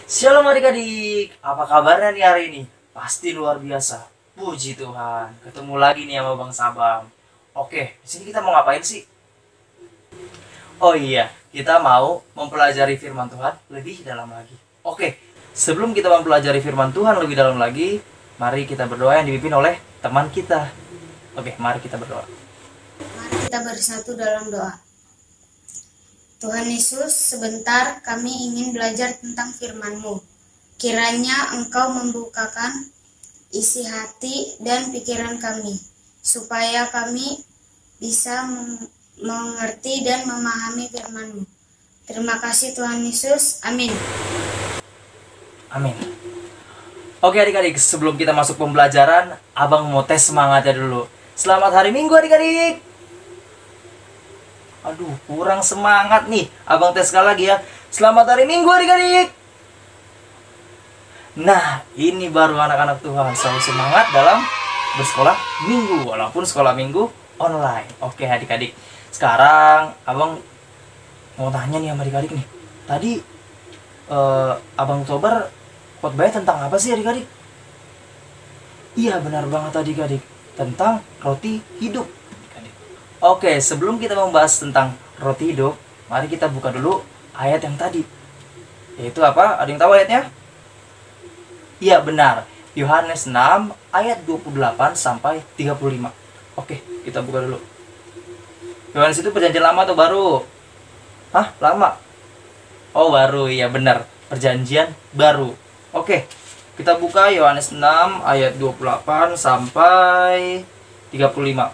Shalom adik-adik, apa kabarnya nih hari ini? Pasti luar biasa. Puji Tuhan, ketemu lagi nih sama Bang Sabam. Oke, di sini kita mau ngapain sih? Oh iya, kita mau mempelajari firman Tuhan lebih dalam lagi. Oke, sebelum kita mempelajari firman Tuhan lebih dalam lagi, mari kita berdoa yang dipimpin oleh teman kita. Oke, mari kita berdoa. Mari kita bersatu dalam doa. Tuhan Yesus, sebentar kami ingin belajar tentang firman-Mu. Kiranya Engkau membukakan isi hati dan pikiran kami, supaya kami bisa mengerti dan memahami firman-Mu. Terima kasih Tuhan Yesus. Amin. Amin. Oke adik-adik, sebelum kita masuk pembelajaran, Abang mau tes semangatnya dulu. Selamat hari Minggu adik-adik. Aduh, kurang semangat nih. Abang tes sekali lagi ya. Selamat hari Minggu adik-adik. Nah, ini baru anak-anak Tuhan selalu semangat dalam bersekolah minggu, walaupun sekolah minggu online. Oke adik-adik, sekarang Abang mau tanya nih sama adik-adik nih. Tadi Abang Tobar khotbahnya tentang apa sih adik-adik? Iya benar banget adik-adik, tentang roti hidup. Oke, sebelum kita membahas tentang roti hidup, mari kita buka dulu ayat yang tadi. Yaitu apa? Ada yang tahu ayatnya? Iya benar, Yohanes 6 ayat 28 sampai 35. Oke, kita buka dulu. Yohanes itu perjanjian lama atau baru? Hah? Lama? Oh baru, iya benar, perjanjian baru. Oke, kita buka Yohanes 6 ayat 28 sampai 35.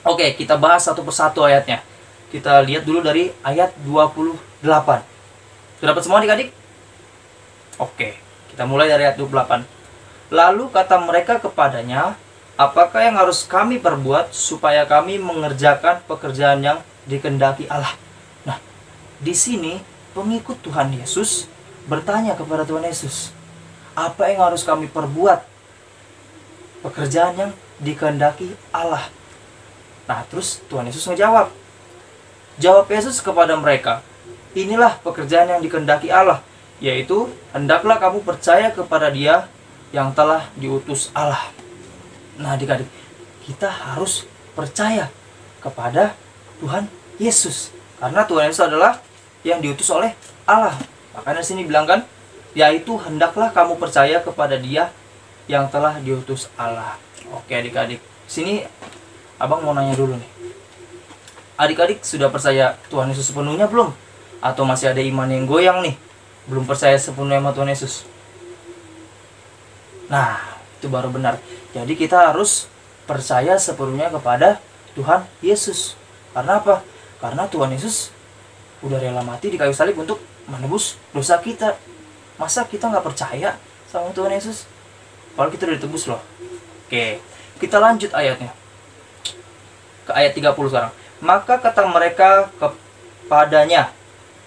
Oke, kita bahas satu persatu ayatnya. Kita lihat dulu dari ayat 28. Sudah dapat semua adik-adik? Oke, kita mulai dari ayat 28. Lalu kata mereka kepadanya, apakah yang harus kami perbuat supaya kami mengerjakan pekerjaan yang dikehendaki Allah? Nah, di sini pengikut Tuhan Yesus bertanya kepada Tuhan Yesus, apa yang harus kami perbuat? Pekerjaan yang dikehendaki Allah. Nah, terus Tuhan Yesus ngejawab. Jawab Yesus kepada mereka, inilah pekerjaan yang dikehendaki Allah, yaitu hendaklah kamu percaya kepada Dia yang telah diutus Allah. Nah, adik-adik, kita harus percaya kepada Tuhan Yesus, karena Tuhan Yesus adalah yang diutus oleh Allah. Makanya di sini bilang kan, yaitu hendaklah kamu percaya kepada Dia yang telah diutus Allah. Oke adik-adik, sini Abang mau nanya dulu nih. Adik-adik sudah percaya Tuhan Yesus sepenuhnya belum? Atau masih ada iman yang goyang nih? Belum percaya sepenuhnya sama Tuhan Yesus? Nah, itu baru benar. Jadi kita harus percaya sepenuhnya kepada Tuhan Yesus. Karena apa? Karena Tuhan Yesus udah rela mati di kayu salib untuk menebus dosa kita. Masa kita nggak percaya sama Tuhan Yesus? Kalau kita udah ditebus loh. Oke, kita lanjut ayatnya. Ke ayat 30 sekarang. Maka kata mereka kepadanya,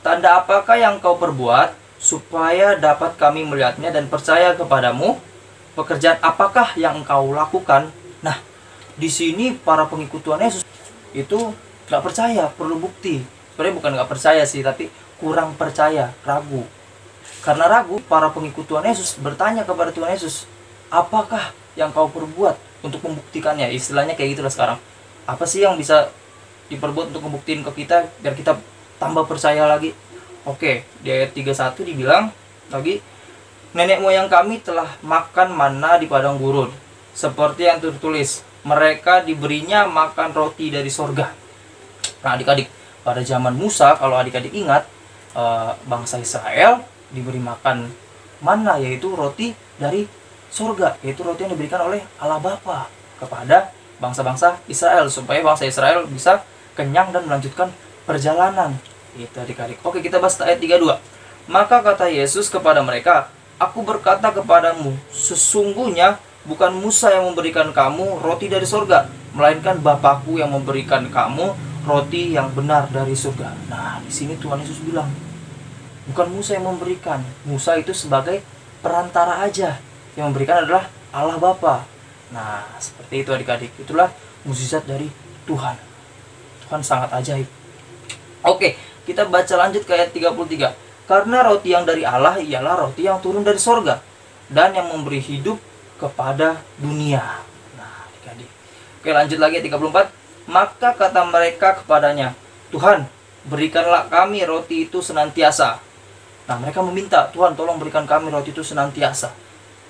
tanda apakah yang kau perbuat supaya dapat kami melihatnya dan percaya kepadamu? Pekerjaan apakah yang engkau lakukan? Nah, di sini para pengikut Tuhan Yesus itu nggak percaya, perlu bukti. Sebenarnya bukan nggak percaya sih, tapi kurang percaya, ragu. Karena ragu, para pengikut Tuhan Yesus bertanya kepada Tuhan Yesus, apakah yang kau perbuat untuk membuktikannya? Istilahnya kayak gitulah sekarang. Apa sih yang bisa diperbuat untuk membuktiin ke kita biar kita tambah percaya lagi? Oke, di ayat 31 dibilang lagi, nenek moyang kami telah makan manna di padang gurun, seperti yang tertulis, mereka diberinya makan roti dari sorga. Nah adik-adik, pada zaman Musa, kalau adik-adik ingat, bangsa Israel diberi makan manna, yaitu roti dari sorga, yaitu roti yang diberikan oleh Allah Bapa kepada bangsa-bangsa Israel, supaya bangsa Israel bisa kenyang dan melanjutkan perjalanan. Itu adik-adik. Oke, kita bahas ayat 32. Maka kata Yesus kepada mereka, aku berkata kepadamu, sesungguhnya bukan Musa yang memberikan kamu roti dari surga, melainkan Bapakku yang memberikan kamu roti yang benar dari surga. Nah, di sini Tuhan Yesus bilang, bukan Musa yang memberikan. Musa itu sebagai perantara aja. Yang memberikan adalah Allah Bapa. Nah, seperti itu adik-adik. Itulah mukjizat dari Tuhan. Tuhan sangat ajaib. Oke, kita baca lanjut ke ayat 33. Karena roti yang dari Allah ialah roti yang turun dari sorga dan yang memberi hidup kepada dunia. Nah, adik-adik. Oke, lanjut lagi 34. Maka kata mereka kepadanya, Tuhan, berikanlah kami roti itu senantiasa. Nah, mereka meminta, Tuhan tolong berikan kami roti itu senantiasa.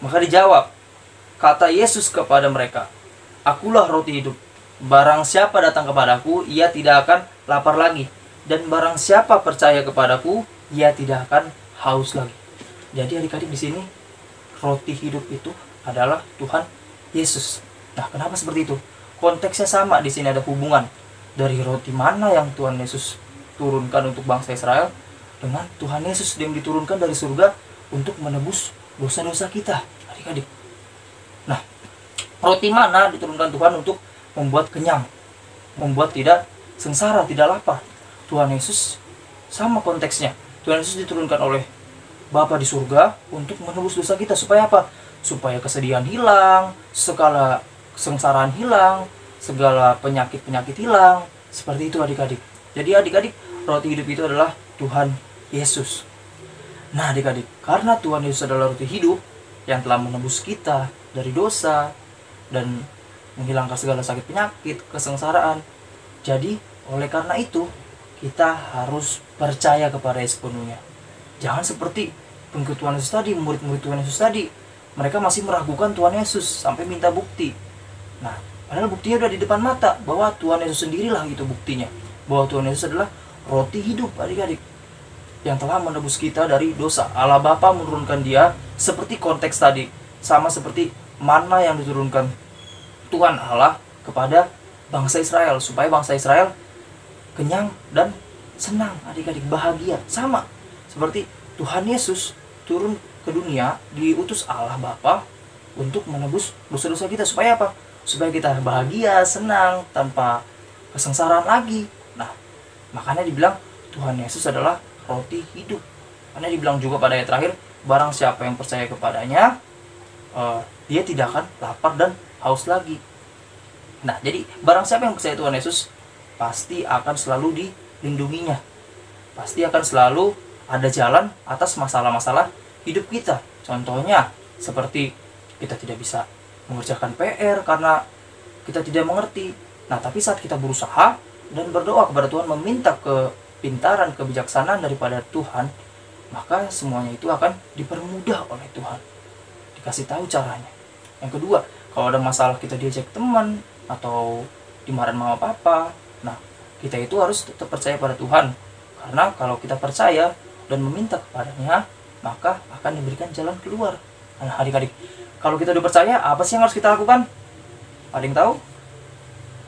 Maka dijawab, kata Yesus kepada mereka, Akulah roti hidup. Barang siapa datang kepadaku, ia tidak akan lapar lagi. Dan barang siapa percaya kepadaku, ia tidak akan haus lagi. Jadi adik-adik, di sini roti hidup itu adalah Tuhan Yesus. Nah, kenapa seperti itu? Konteksnya sama, di sini ada hubungan dari roti mana yang Tuhan Yesus turunkan untuk bangsa Israel dengan Tuhan Yesus yang diturunkan dari surga untuk menebus dosa-dosa kita, adik-adik. Nah, roti mana diturunkan Tuhan untuk membuat kenyang, membuat tidak sengsara, tidak lapar. Tuhan Yesus sama konteksnya. Tuhan Yesus diturunkan oleh Bapa di surga untuk menebus dosa kita. Supaya apa? Supaya kesedihan hilang, segala kesengsaraan hilang, segala penyakit-penyakit hilang. Seperti itu adik-adik. Jadi adik-adik, roti hidup itu adalah Tuhan Yesus. Nah adik-adik, karena Tuhan Yesus adalah roti hidup yang telah menebus kita dari dosa dan menghilangkan segala sakit penyakit, kesengsaraan. Jadi oleh karena itu kita harus percaya kepada Yesus sepenuhnya. Jangan seperti pengikut Tuhan Yesus tadi, murid-murid Tuhan Yesus tadi. Mereka masih meragukan Tuhan Yesus sampai minta bukti. Nah, padahal buktinya udah di depan mata bahwa Tuhan Yesus sendirilah itu buktinya. Bahwa Tuhan Yesus adalah roti hidup adik-adik yang telah menebus kita dari dosa. Allah Bapa menurunkan dia seperti konteks tadi. Sama seperti mana yang diturunkan Tuhan Allah kepada bangsa Israel. Supaya bangsa Israel kenyang dan senang adik-adik, bahagia. Sama seperti Tuhan Yesus turun ke dunia, diutus Allah Bapa untuk menebus dosa-dosa kita. Supaya apa? Supaya kita bahagia, senang, tanpa kesengsaraan lagi. Nah, makanya dibilang Tuhan Yesus adalah roti hidup. Karena dibilang juga pada ayat terakhir, barang siapa yang percaya kepadanya, dia tidak akan lapar dan haus lagi. Nah, jadi barang siapa yang percaya Tuhan Yesus, pasti akan selalu dilindunginya. Pasti akan selalu ada jalan atas masalah-masalah hidup kita. Contohnya seperti kita tidak bisa mengerjakan PR karena kita tidak mengerti. Nah, tapi saat kita berusaha dan berdoa kepada Tuhan, meminta kepintaran, kebijaksanaan daripada Tuhan, maka semuanya itu akan dipermudah oleh Tuhan. Dikasih tahu caranya. Yang kedua, kalau ada masalah kita diajak teman atau dimarahin mama papa, nah kita itu harus tetap percaya pada Tuhan. Karena kalau kita percaya dan meminta kepadanya, maka akan diberikan jalan keluar. Nah adik-adik, kalau kita udah percaya, apa sih yang harus kita lakukan? Ada yang tahu?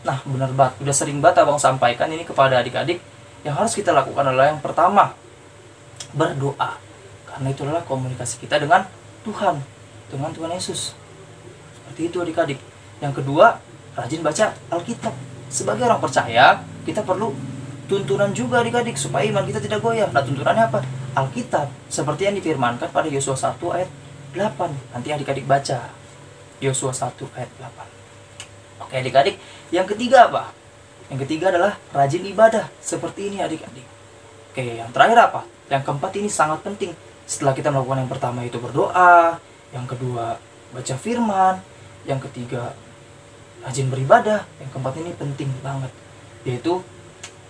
Nah benar banget, udah sering banget abang sampaikan ini kepada adik-adik. Yang harus kita lakukan adalah yang pertama, berdoa. Karena itu adalah komunikasi kita dengan Tuhan, dengan Tuhan Yesus. Seperti itu adik-adik. Yang kedua, rajin baca Alkitab. Sebagai orang percaya, kita perlu tuntunan juga adik-adik supaya iman kita tidak goyah. Nah tuntunannya apa? Alkitab. Seperti yang difirmankan pada Yosua 1 ayat 8. Nanti adik-adik baca Yosua 1 ayat 8. Oke adik-adik. Yang ketiga apa? Yang ketiga adalah rajin ibadah. Seperti ini adik-adik. Oke, yang terakhir apa? Yang keempat ini sangat penting. Setelah kita melakukan yang pertama itu berdoa, yang kedua baca firman, yang ketiga rajin beribadah, yang keempat ini penting banget, yaitu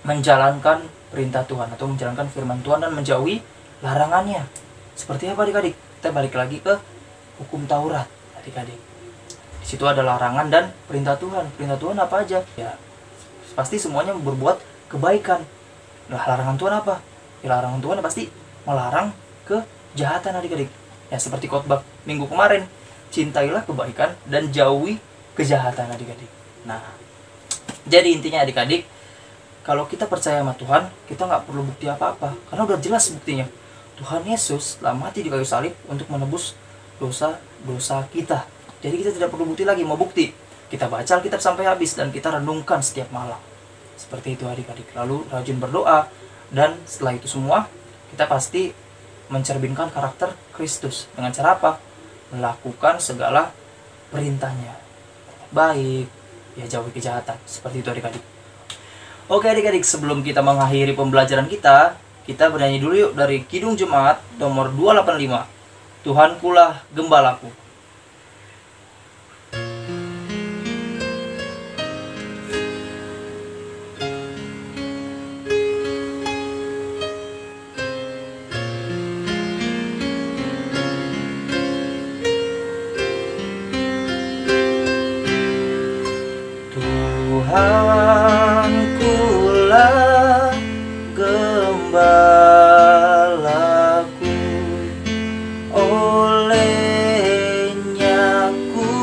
menjalankan perintah Tuhan atau menjalankan firman Tuhan dan menjauhi larangannya. Seperti apa adik-adik? Kita balik lagi ke hukum Taurat adik-adik. Di situ ada larangan dan perintah Tuhan. Perintah Tuhan apa aja? Ya pasti semuanya berbuat kebaikan. Nah larangan Tuhan apa? Ya, larangan Tuhan pasti melarang kejahatan adik-adik. Ya seperti khotbah minggu kemarin, cintailah kebaikan dan jauhi kejahatan adik-adik. Nah, jadi intinya adik-adik, kalau kita percaya sama Tuhan, kita nggak perlu bukti apa-apa, karena udah jelas buktinya. Tuhan Yesus telah mati di kayu salib untuk menebus dosa-dosa kita. Jadi kita tidak perlu bukti lagi. Mau bukti, kita baca Alkitab sampai habis dan kita renungkan setiap malam. Seperti itu adik-adik. Lalu rajin berdoa, dan setelah itu semua kita pasti mencerminkan karakter Kristus. Dengan cara apa? Melakukan segala perintahnya. Baik, ya jauhi kejahatan. Seperti itu adik-adik. Oke adik-adik, sebelum kita mengakhiri pembelajaran kita Kita bernyanyi dulu yuk dari Kidung Jemaat nomor 285. Tuhankulah gembalaku. Tuhankulah gembalaku, olehnya ku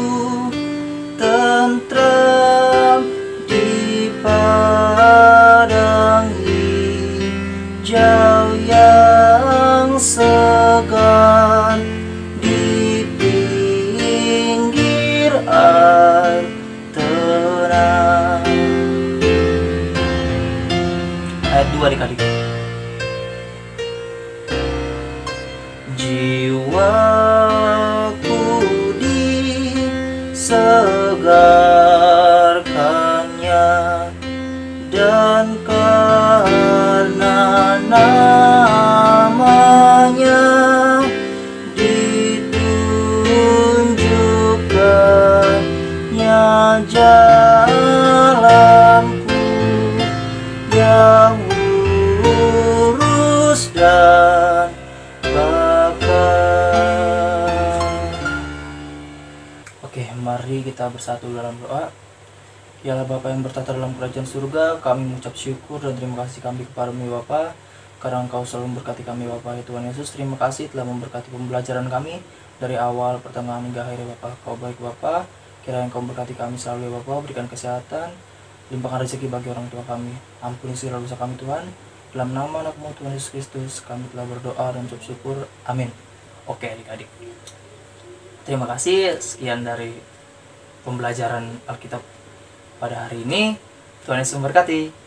tenteram di padang hijau yang segar, di pinggir air tenang. Ayat 2 adik-adik. Jiwaku disegarkannya, dan karena namanya ditunjukkannya jalanku yang lurus dan Oke, mari kita bersatu dalam doa. Ya Allah Bapa yang bertata dalam kerajaan surga, kami mengucap syukur dan terima kasih kami kepada-Mu Bapa, karena Engkau selalu memberkati kami Bapa. Ya Tuhan Yesus, terima kasih telah memberkati pembelajaran kami dari awal, pertengahan hingga akhir Bapa. Kau baik Bapa, kiranya Engkau memberkati kami selalu ya Bapa, berikan kesehatan, limpahkan rezeki bagi orang tua kami. Ampuni segala dosa kami Tuhan. Dalam nama anak-Mu Tuhan Yesus Kristus, kami telah berdoa dan mengucap syukur. Amin. Oke adik-adik, terima kasih. Sekian dari pembelajaran Alkitab pada hari ini. Tuhan Yesus memberkati.